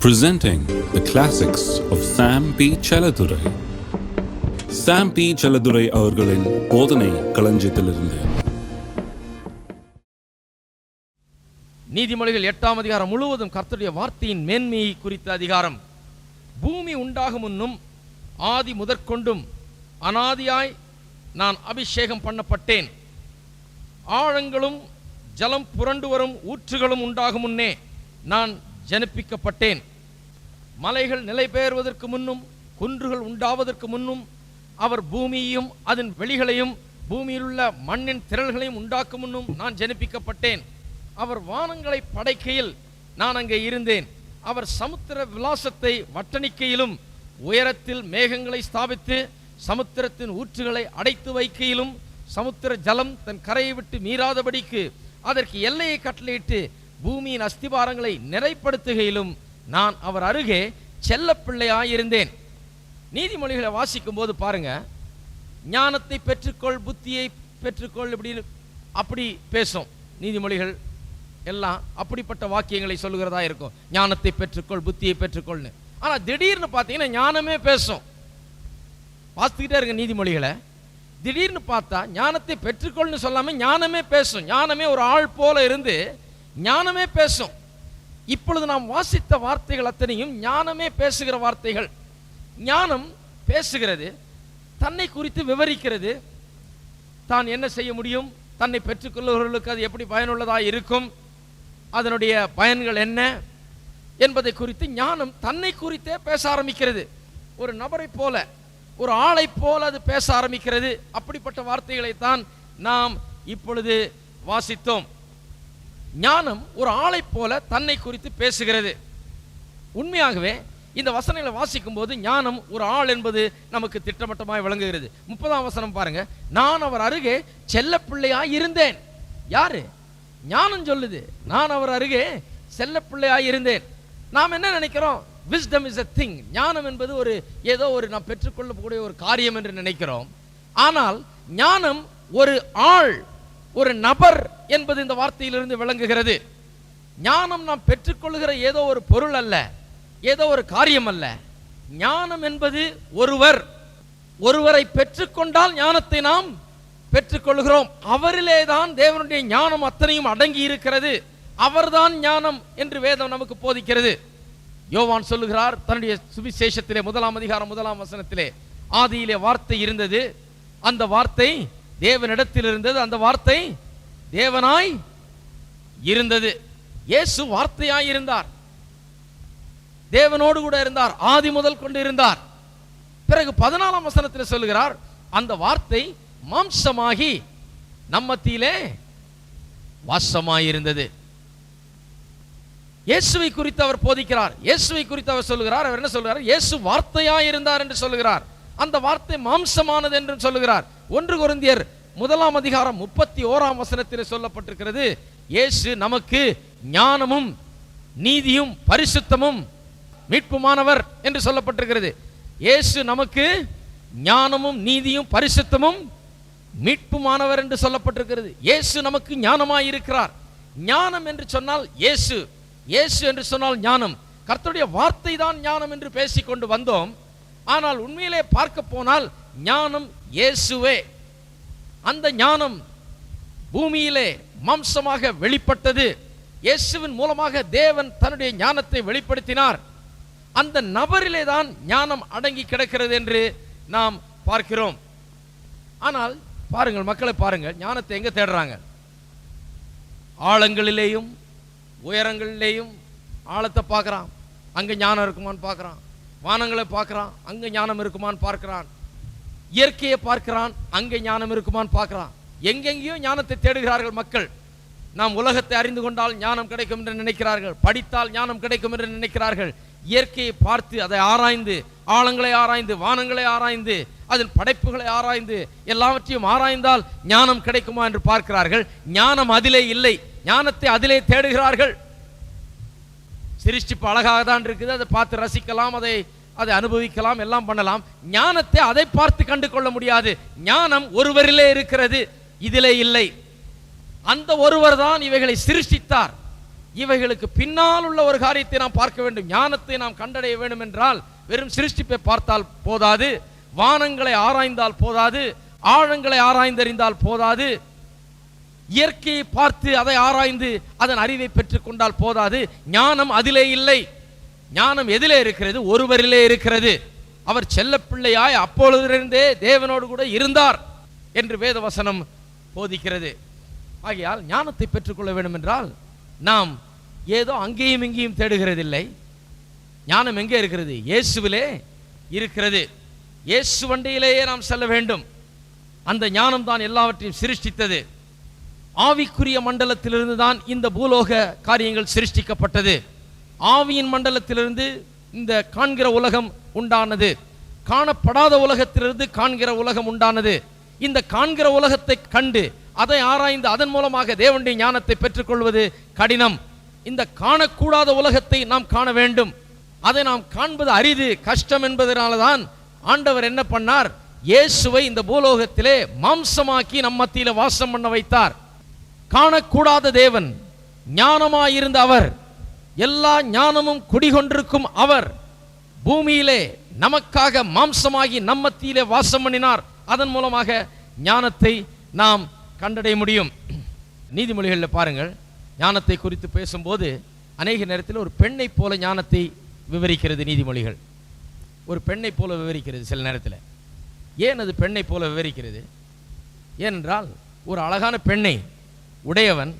Presenting the classics of Sam P. Chaladurai. Sam P. Chaladurai அவர்களின் போதனை களஞ்சியத்திலிருந்து. நீதிமொழிகள் 8ஆம் அதிகாரம் முழுவதும் கர்த்தருடைய வார்த்தையின் மேன்மையை குறித்த அதிகாரம். பூமி உண்டாகும் முன்னும் ஆதி முதற்கொண்டும் அனாதியாய் நான் அபிஷேகம் பண்ணப்பட்டேன். ஆழங்களும் ஜலம் புரண்டு வரும் ஊற்றுகளும் உண்டாகும் முன்னே நான் ஜனிப்பிக்கப்பட்டேன். மலைகள் நிலை பெயர்வதற்கு முன்னும் குன்றுகள் உண்டாவதற்கு முன்னும் அவர் பூமியையும் அதன் வெளிகளையும் பூமியில் உள்ள மண்ணின் திரள்களையும் உண்டாக்கும் முன்னும் நான் ஜனிப்பிக்கப்பட்டேன். அவர் வானங்களை படைக்கையில் நான் அங்கே இருந்தேன். அவர் சமுத்திர விலாசத்தை வட்டணிக்கையிலும் உயரத்தில் மேகங்களை ஸ்தாபித்து சமுத்திரத்தின் ஊற்றுகளை அடைத்து வைக்கையிலும் சமுத்திர ஜலம் தன் கரையை விட்டு மீறாதபடிக்கு அதற்கு எல்லையை கட்டளையிட்டு பூமியின் அஸ்திபாரங்களை நிறைப்படுத்துகையிலும் நான் அவர் அருகே செல்ல பிள்ளையாயிருந்தேன். நீதிமொழிகளை வாசிக்கும் போது பாருங்க, ஞானத்தை பெற்றுக்கொள், புத்தியை பெற்றுக்கொள், அப்படி பேசும். நீதிமொழிகள் எல்லாம் அப்படிப்பட்ட வாக்கியங்களை சொல்லுகிறதா இருக்கும். ஞானத்தை பெற்றுக்கொள், புத்தியை பெற்றுக்கொள்னு. ஆனா திடீர்னு பார்த்தீங்கன்னா ஞானமே பேசும். வாசித்துக்கிட்டே இருக்க நீதிமொழிகளை. திடீர்னு பார்த்தா ஞானத்தை பெற்றுக்கொள்னு சொல்லாம ஞானமே பேசும். ஞானமே ஒரு ஆள் போல இருந்து ஞானமே பேசும். இப்பொழுது நாம் வாசித்த வார்த்தைகள் அத்தனையும் ஞானமே பேசுகிற வார்த்தைகள். ஞானம் பேசுகிறது, தன்னை குறித்து விவரிக்கிறது, தான் என்ன செய்ய முடியும், தன்னை பெற்றுக்கொள்ளுவர்களுக்கு அது எப்படி பயனுள்ளதாக இருக்கும், அதனுடைய பயன்கள் என்ன என்பதை குறித்து ஞானம் தன்னை குறித்தே பேச ஆரம்பிக்கிறது. ஒரு நபரை போல, ஒரு ஆளை போல அது பேச ஆரம்பிக்கிறது. அப்படிப்பட்ட வார்த்தைகளைத்தான் நாம் இப்பொழுது வாசித்தோம். ஞானம் ஒரு ஆளை போல தன்னை குறித்து பேசுகிறது. உண்மையாகவே இந்த வசனங்களை வாசிக்கும் போது ஞானம் ஒரு ஆள் என்பது நமக்கு திட்டவட்டமாய் விளங்குகிறது. 30ஆம் வசனம் பாருங்க, நான் அவர் அருகே செல்ல பிள்ளையாய் இருந்தேன். யாரு? ஞானம் சொல்லுது, நான் அவர் அருகே செல்ல பிள்ளையாய் இருந்தேன். நாம் என்ன நினைக்கிறோம்? wisdom is a thing. ஞானம் என்பது ஒரு ஏதோ ஒரு நாம் பெற்றுக்கொள்ளக்கூடிய ஒரு காரியம் என்று நினைக்கிறோம். ஆனால் ஞானம் ஒரு ஆள், ஒரு நபர் என்பது இந்த வார்த்தையிலிருந்து விளங்குகிறது. ஞானம் நாம் பெற்றுக்கொள்கிற ஏதோ ஒரு பொருள் அல்ல, ஏதோ ஒரு காரியம் அல்ல. ஞானம் என்பது ஒருவர். ஒருவரை பெற்றுக்கொண்டால் ஞானத்தை நாம் பெற்றுக்கொள்கிறோம். அவரிலே தான் தேவனுடைய ஞானம் அத்தனையும் அடங்கி இருக்கிறது. அவர்தான் ஞானம் என்று வேதம் நமக்கு போதிக்கிறது. யோவான் சொல்லுகிறார் தன்னுடைய சுவிசேஷத்திலே 1ஆம் அதிகாரம் 1ஆம் வசனத்திலே, ஆதியிலே வார்த்தை இருந்தது, அந்த வார்த்தை தேவனிடத்தில் இருந்தது, அந்த வார்த்தை தேவனாய் இருந்தது. இயேசு வார்த்தையாய் இருந்தார், தேவனோடு கூட இருந்தார், ஆதி முதல் கொண்டு இருந்தார். பிறகு 14ஆம் வசனத்தில் சொல்லுகிறார், அந்த வார்த்தை மாம்சமாகி நம்மத்திலே வாசமாயிருந்தது. இயேசுவை குறித்து அவர் போதிக்கிறார், இயேசுவை குறித்து அவர் சொல்லுகிறார். அவர் என்ன சொல்கிறார்? இயேசு வார்த்தையாய் இருந்தார் என்று சொல்லுகிறார். அந்த வார்த்தை மாம்சமானது என்று சொல்லுகிறார். 1 கொரிந்தியர் 1ஆம் அதிகாரம் 31ஆம் வசனத்தில் சொல்லப்பட்டிருக்கிறது, இயேசு நமக்கு ஞானமும் நீதியும் பரிசுத்தமும் மீட்புமானவர் என்று சொல்லப்பட்டிருக்கிறது. இயேசு நமக்கு ஞானமும் நீதியும் பரிசுத்தமும் மீட்புமானவர் என்று சொல்லப்பட்டிருக்கிறது. இயேசு நமக்கு ஞானமாய் இருக்கிறார். ஞானம் என்று சொன்னால் இயேசு, இயேசு என்று சொன்னால் ஞானம். கர்த்தருடைய வார்த்தை தான் ஞானம் என்று பேசிக்கொண்டு வந்தோம். ஆனால் உண்மையிலே பார்க்க போனால் ஞானம் இயேசுவே. அந்த ஞானம் பூமியிலே மாம்சமாக வெளிப்பட்டது. இயேசுவின் மூலமாக தேவன் தன்னுடைய ஞானத்தை வெளிப்படுத்தினார். அந்த நபரிலே தான் ஞானம் அடங்கி கிடக்கிறது என்று நாம் பார்க்கிறோம். ஆனால் பாருங்கள், மக்களை பாருங்கள், ஞானத்தை எங்க தேடுறாங்க? ஆழங்களிலேயும் உயரங்களிலேயும். ஆழத்தை பார்க்குறான், அங்கே ஞானம் இருக்குமான்னு பார்க்குறான். வானங்களை பார்க்குறான், அங்கே ஞானம் இருக்குமான்னு பார்க்கிறான். இயற்கையை பார்க்கிறான், அங்கே ஞானம் இருக்குமான்னு பார்க்கிறான். எங்கெங்கேயோ ஞானத்தை தேடுகிறார்கள் மக்கள். நாம் உலகத்தை அறிந்து கொண்டால் ஞானம் கிடைக்கும் என்று நினைக்கிறார்கள், படித்தால் ஞானம் கிடைக்கும் என்று நினைக்கிறார்கள். இயற்கையை பார்த்து அதை ஆராய்ந்து, ஆழங்களை ஆராய்ந்து, வானங்களை ஆராய்ந்து, அதன் படைப்புகளை ஆராய்ந்து, எல்லாவற்றையும் ஆராய்ந்தால் ஞானம் கிடைக்குமா என்று பார்க்கிறார்கள். ஞானம் அதிலே இல்லை, ஞானத்தை அதிலே தேடுகிறார்கள். சிருஷ்டிப்பு அழகாக தான் இருக்குது, அதை பார்த்து ரசிக்கலாம், அதை அனுபவிக்கலாம், எல்லாம் பண்ணலாம். ஞானத்தை அதை பார்த்து கண்டு கொள்ள முடியாது. ஞானம் ஒருவரிலே இருக்கிறது, இதிலே இல்லை. அந்த ஒருவர் தான் இவைகளை சிருஷ்டித்தார். இவைகளுக்கு பின்னால் உள்ள ஒரு காரியத்தை நாம் பார்க்க வேண்டும். ஞானத்தை நாம் கண்டடைய வேண்டும் என்றால் வெறும் சிருஷ்டிப்பை பார்த்தால் போதாது, வானங்களை ஆராய்ந்தால் போதாது, ஆழங்களை ஆராய்ந்தறிந்தால் போதாது, இயற்கையை பார்த்து அதை ஆராய்ந்து அதன் அறிவை பெற்றுக் கொண்டால் போதாது. ஞானம் அதிலே இல்லை. ஞானம் எதிலே இருக்கிறது? ஒருவரிலே இருக்கிறது. அவர் செல்லப்பிள்ளையாய் அப்பொழுதிருந்தே தேவனோடு கூட இருந்தார் என்று வேதவசனம் போதிக்கிறது. ஆகையால் ஞானத்தை பெற்றுக்கொள்ள வேண்டும் என்றால் நாம் ஏதோ அங்கேயும் இங்கேயும் தேடுகிறதில்லை. ஞானம் எங்கே இருக்கிறது? இயேசுவிலே இருக்கிறது. இயேசு வண்டியிலேயே நாம் செல்ல வேண்டும். அந்த ஞானம் தான் எல்லாவற்றையும் சிருஷ்டித்தது. ஆவிக்குரிய மண்டலத்திலிருந்து தான் இந்த பூலோக காரியங்கள் சிருஷ்டிக்கப்பட்டது. ஆவியின் மண்டலத்திலிருந்து இந்த காண்கிற உலகம் உண்டானது. காணப்படாத உலகத்திலிருந்து காண்கிற உலகம் உண்டானது. இந்த காண்கிற உலகத்தை கண்டு அதை ஆராய்ந்து அதன் மூலமாக தேவனுடைய ஞானத்தை பெற்றுக்கொள்வது கடினம். இந்த காணக்கூடாத உலகத்தை நாம் காண வேண்டும். அதை நாம் காண்பது அரிது, கஷ்டம் என்பதனால்தான் ஆண்டவர் என்ன பண்ணார்? இயேசுவை இந்த பூலோகத்திலே மாம்சமாக்கி நம் மத்தியில வாசம் பண்ண வைத்தார். காணக்கூடாத தேவன், ஞானமாயிருந்த அவர், எல்லா ஞானமும் குடிகொண்டிருக்கும் அவர் பூமியிலே நமக்காக மாம்சமாகி நம் மத்தியிலே வாசம் பண்ணினார். அதன் மூலமாக ஞானத்தை நாம் கண்டடைய முடியும். நீதிமொழிகளில் பாருங்கள், ஞானத்தை குறித்து பேசும்போது அநேக நேரத்தில் ஒரு பெண்ணை போல ஞானத்தை விவரிக்கிறது. நீதிமொழிகள் ஒரு பெண்ணை போல விவரிக்கிறது. சில நேரத்தில் ஏன் அது பெண்ணை போல விவரிக்கிறது? ஏனென்றால் ஒரு அழகான பெண்ணை உடையவன்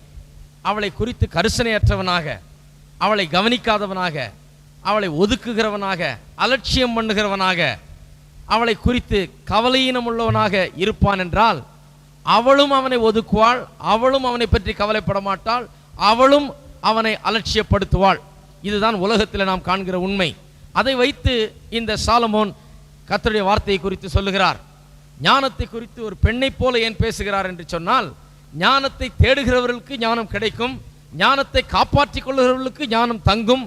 அவளை குறித்து கரிசனையற்றவனாக, அவளை கவனிக்காதவனாக, அவளை ஒதுக்குகிறவனாக, அலட்சியம் பண்ணுகிறவனாக, அவளை குறித்து கவலையினம் உள்ளவனாக இருப்பான் என்றால் அவளும் அவனை ஒதுக்குவாள், அவளும் அவனை பற்றி கவலைப்பட மாட்டாள், அவளும் அவனை அலட்சியப்படுத்துவாள். இதுதான் உலகத்தில் நாம் காண்கிற உண்மை. அதை வைத்து இந்த சாலமோன் கர்த்தருடைய வார்த்தையை குறித்து சொல்லுகிறார். ஞானத்தை குறித்து ஒரு பெண்ணை போல ஏன் பேசுகிறார் என்று சொன்னால், ஞானத்தை தேடுகிறவர்களுக்கு ஞானம் கிடைக்கும், ஞானத்தை காப்பாற்றிக் கொள்ளுகிறவர்களுக்கு ஞானம் தங்கும்,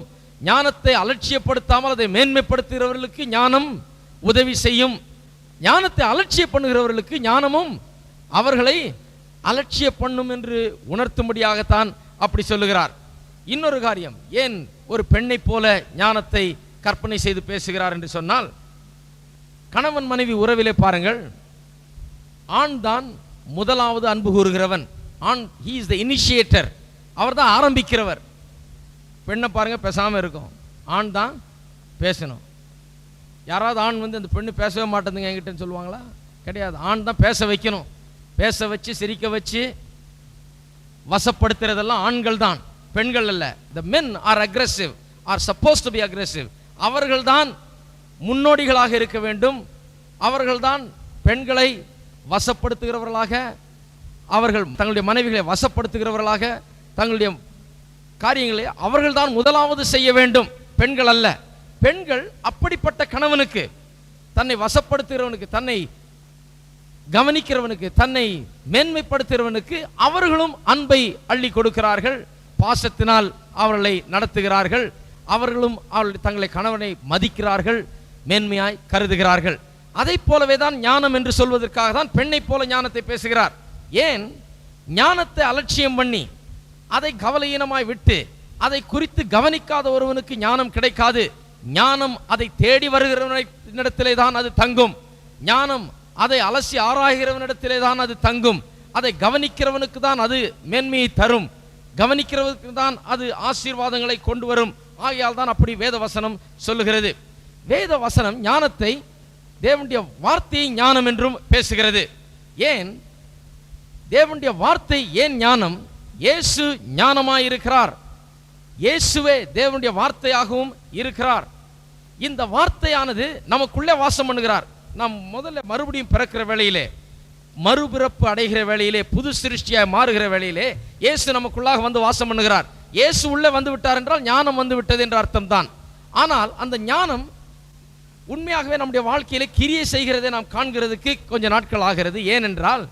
ஞானத்தை அலட்சியப்படுத்தாமல் அதை மேன்மைப்படுத்துகிறவர்களுக்கு ஞானம் உதவி செய்யும், ஞானத்தை அலட்சிய பண்ணுகிறவர்களுக்கு ஞானமும் அவர்களை அலட்சிய பண்ணும் என்று உணர்த்தும்படியாகத்தான் அப்படி சொல்லுகிறார். இன்னொரு காரியம், ஏன் ஒரு பெண்ணை போல ஞானத்தை கற்பனை செய்து பேசுகிறார் என்று சொன்னால், கணவன் மனைவி உறவிலே பாருங்கள், ஆண் தான் முதலாவது அன்பு கூறுகிறவன். ஆண், he is the initiator, அவர் தான் ஆரம்பிக்கிறவர். பெண்ணை பாருங்க பேசாமல் இருக்கும், ஆண் தான் பேசணும். யாராவது ஆண் வந்து அந்த பெண்ணு பேசவே மாட்டேங்குங்க என்கிட்டன்னு சொல்லுவாங்களா? கிடையாது. ஆண் தான் பேச வைக்கணும். பேச வச்சு சிரிக்க வச்சு வசப்படுத்துறதெல்லாம் ஆண்கள் தான், பெண்கள் அல்ல. the men are aggressive, are supposed to be aggressive. அவர்கள் தான் முன்னோடிகளாக இருக்க வேண்டும். அவர்கள் தான் பெண்களை வசப்படுத்துகிறவர்களாக, அவர்கள் தங்களுடைய மனைவிகளை வசப்படுத்துகிறவர்களாக, தங்களுடைய காரியங்களை அவர்கள் தான் முதலாவது செய்ய வேண்டும், பெண்கள் அல்ல. பெண்கள் அப்படிப்பட்ட கணவனுக்கு, தன்னை வசப்படுத்துகிறவனுக்கு, தன்னை கவனிக்கிறவனுக்கு, தன்னை மேன்மைப்படுத்துகிறவனுக்கு அவர்களும் அன்பை அள்ளி கொடுக்கிறார்கள், பாசத்தினால் அவர்களை நடத்துகிறார்கள், அவர்களும் அவர்கள் தங்களை கணவனை மதிக்கிறார்கள், மேன்மையாய் கருதுகிறார்கள். அதை போலவே தான் ஞானம் என்று சொல்வதற்காக தான் பெண்ணை போல ஞானத்தை பேசுகிறார். ஏன்? ஞானத்தை அலட்சியம் பண்ணி அதை கவலையீனமாய் விட்டு அதை குறித்து கவனிக்காத ஒருவனுக்கு ஞானம் கிடைக்காது. ஞானம் அதை தேடி வருகிறவனிடத்திலே தான் அது தங்கும். ஞானம் அதை அலசி ஆராய்கிறவனிடத்திலே தான் அது தங்கும். அதை கவனிக்கிறவனுக்கு தான் அது மேன்மையை தரும், கவனிக்கிறவனுக்கு தான் அது ஆசீர்வாதங்களை கொண்டு வரும். ஆகையால் தான் அப்படி வேத வசனம் சொல்லுகிறது. வேத வசனம் ஞானத்தை, தேவனுடைய வார்த்தையை ஞானம் என்றும் பேசுகிறது. ஏன் தேவனுடைய வார்த்தை ஏன் ஞானம்? இயேசு ஞானமாயிருக்கிறார், இயேசுவே தேவனுடைய வார்த்தையாகவும் இருக்கிறார். இந்த வார்த்தையானது நமக்குள்ளே வாசம் பண்ணுகிறார். நாம் முதல்ல மறுபடியும் பிறக்கிற வேளையிலே, மறுபிறப்பு அடைகிற வேளையிலே, புது சிருஷ்டியாய் மாறுகிற வேளையிலே இயேசு நமக்குள்ளாக வந்து வாசம் பண்ணுகிறார். இயேசு உள்ளே வந்து விட்டார் என்றால் ஞானம் வந்து விட்டது என்ற அர்த்தம் தான். ஆனால் அந்த ஞானம் உண்மையாகவே நம்முடைய வாழ்க்கையிலே கிரியை செய்கிறதை நாம் காண்கிறதுக்கு கொஞ்சம் நாட்கள் ஆகிறது. ஏனென்றால்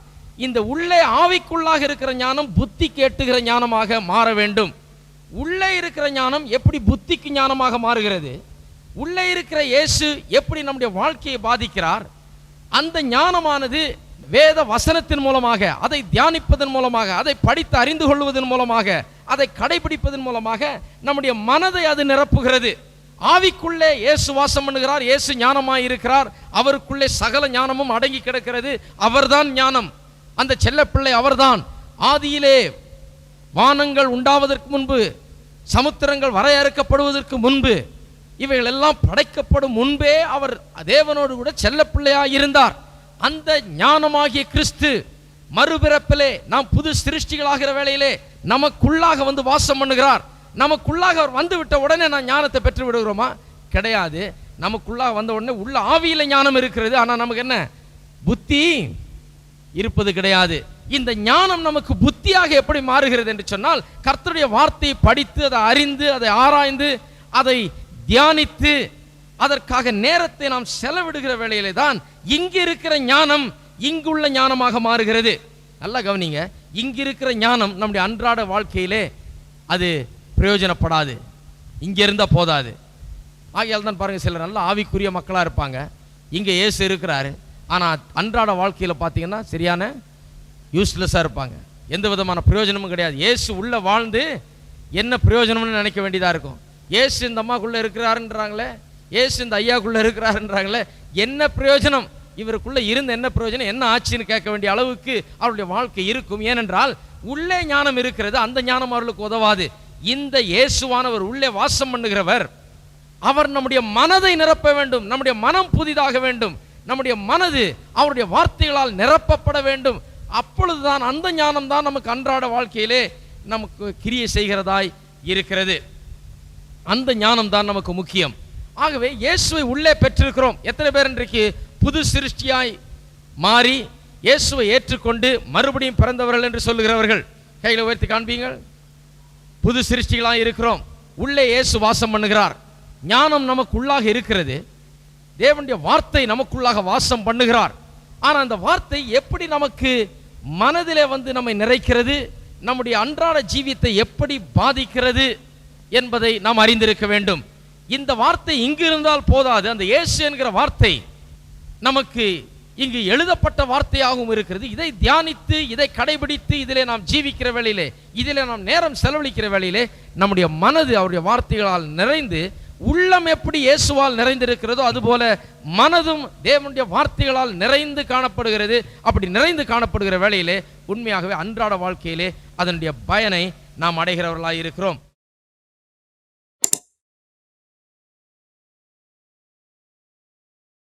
இந்த உள்ளே ஆவிக்குள்ளாக இருக்கிற ஞானம் புத்தி கேட்டுகிற ஞானமாக மாற வேண்டும். உள்ளே இருக்கிற ஞானம் எப்படி புத்திக்கு ஞானமாக மாறுகிறது? உள்ளே இருக்கிற இயேசு எப்படி நம்முடைய வாழ்க்கையை பாதிக்கிறார்? அந்த ஞானமானது வேத வசனத்தின் மூலமாக, அதை தியானிப்பதன் மூலமாக, அதை படித்து அறிந்து கொள்வதன் மூலமாக, அதை கடைபிடிப்பதன் மூலமாக நம்முடைய மனதை அது நிரப்புகிறது. ஆவிக்குள்ளே இயேசு வாசம் பண்ணுகிறார், இயேசு ஞானமாய் இருக்கிறார், அவருக்குள்ளே சகல ஞானமும் அடங்கி கிடக்கிறது. அவர்தான் ஞானம், அந்த செல்லப்பிள்ளை அவர்தான். ஆதியிலே வானங்கள் உண்டாவதற்கு முன்பு, சமுத்திரங்கள் வரையறுக்கப்படுவதற்கு முன்பு, இவைகள் எல்லாம் படைக்கப்படும் முன்பே அவர் தேவனோடு கூட செல்லப்பிள்ளையாய் இருந்தார். அந்த ஞானமாகிய கிறிஸ்து மறுபிறப்பிலே நாம் புது சிருஷ்டிகளாகிற வேளையிலே நமக்குள்ளாக வந்து வாசம் பண்ணுகிறார். நமக்குள்ளாக அவர் வந்து விட்ட உடனே நான் ஞானத்தை பெற்று விடுகிறோமா? கிடையாது. நமக்குள்ளாக வந்த உடனே உள்ள ஆவியில ஞானம் இருக்கிறது, ஆனால் நமக்கு என்ன புத்தி இருப்பது கிடையாது. இந்த ஞானம் நமக்கு புத்தியாக எப்படி மாறுகிறது என்று சொன்னால், கர்த்தருடைய வார்த்தையை படித்து அதை அறிந்து அதை ஆராய்ந்து அதை தியானித்து அதற்காக நேரத்தை நாம் செலவிடுகிற வேளையிலே தான் இங்கு இருக்கிற ஞானம் இங்குள்ள ஞானமாக மாறுகிறது. நல்லா கவனிங்க, இங்கு இருக்கிற ஞானம் நம்முடைய அன்றாட வாழ்க்கையிலே அது பிரயோஜனப்படாது, இங்கே இருந்தால் போதாது. ஆகையால் தான் பாருங்கள், சிலர் நல்ல ஆவிக்குரிய மக்களாக இருப்பாங்க, இங்கே இயேசு இருக்கிறாரு, ஆனால் அன்றாட வாழ்க்கையில் பார்த்தீங்கன்னா சரியான யூஸ்லெஸ்ஸாக இருப்பாங்க, எந்த விதமான பிரயோஜனமும் கிடையாது. இயேசு உள்ளே வாழ்ந்து என்ன பிரயோஜனம்னு நினைக்க வேண்டியதாக இருக்கும். இயேசு இந்த அம்மாக்குள்ளே இருக்கிறாருன்றாங்களே, இயேசு இந்த ஐயாக்குள்ளே இருக்கிறாருன்றாங்களே, என்ன பிரயோஜனம்? இவருக்குள்ளே இருந்து என்ன பிரயோஜனம், என்ன ஆச்சுன்னு கேட்க வேண்டிய அளவுக்கு அவருடைய வாழ்க்கை இருக்கும். ஏனென்றால் உள்ளே ஞானம் இருக்கிறது, அந்த ஞானம் அவர்களுக்கு உதவாது. இந்த இயேசுவானவர் உள்ளே வாசம் பண்ணுகிறவர், அவர் நம்முடைய மனதை நிரப்ப வேண்டும், நம்முடைய மனம் புதிதாக வேண்டும், நம்முடைய மனது அவருடைய வார்த்தைகளால் நிரப்பப்பட வேண்டும். அப்பொழுதுதான் அந்த ஞானம் தான் நமக்கு அன்றாட வாழ்க்கையிலே நமக்கு கிரியை செய்கிறதாய் இருக்கிறது. அந்த ஞானம் தான் நமக்கு முக்கியம். ஆகவே இயேசுவை உள்ளே பெற்றிருக்கிறோம். எத்தனை பேர் இன்றைக்கு புது சிருஷ்டியாய் மாறி இயேசுவை ஏற்றுக்கொண்டு மறுபடியும் பிறந்தவர்கள் என்று சொல்லுகிறவர்கள் கையில் உயர்த்தி காண்பீங்கள். புது சிருஷ்டிகளாய் இருக்கிறோம், உள்ளே இயேசு வாசம் பண்ணுகிறார், ஞானம் நமக்குள்ளாக இருக்கிறது, தேவனுடைய வார்த்தை நமக்குள்ளாக வாசம் பண்ணுகிறார். ஆனால் அந்த வார்த்தை எப்படி நமக்கு மனதிலே வந்து நம்மை நிறைக்கிறது, நம்முடைய அன்றாட ஜீவியத்தை எப்படி பாதிக்கிறது என்பதை நாம் அறிந்திருக்க வேண்டும். இந்த வார்த்தை இங்கு இருந்தால் போதாது, அந்த இயேசு என்கிற வார்த்தை நமக்கு இங்கு எழுதப்பட்ட வார்த்தையாகவும் இருக்கிறது. இதை தியானித்து இதை கடைபிடித்து இதிலே நாம் ஜீவிக்கிற வேளையிலே, இதிலே நாம் நேரம் செலவழிக்கிற வேளையிலே நம்முடைய மனது அவருடைய வார்த்தைகளால் நிறைந்து, உள்ளம் எப்படி இயேசுவால் நிறைந்திருக்கிறதோ அதுபோல மனதும் தேவனுடைய வார்த்தைகளால் நிறைந்து காணப்படுகிறது. அப்படி நிறைந்து காணப்படுகிற வேளையிலே உண்மையாகவே அன்றாட வாழ்க்கையிலே அதனுடைய பயனை நாம் அடைகிறவர்களாக இருக்கிறோம்.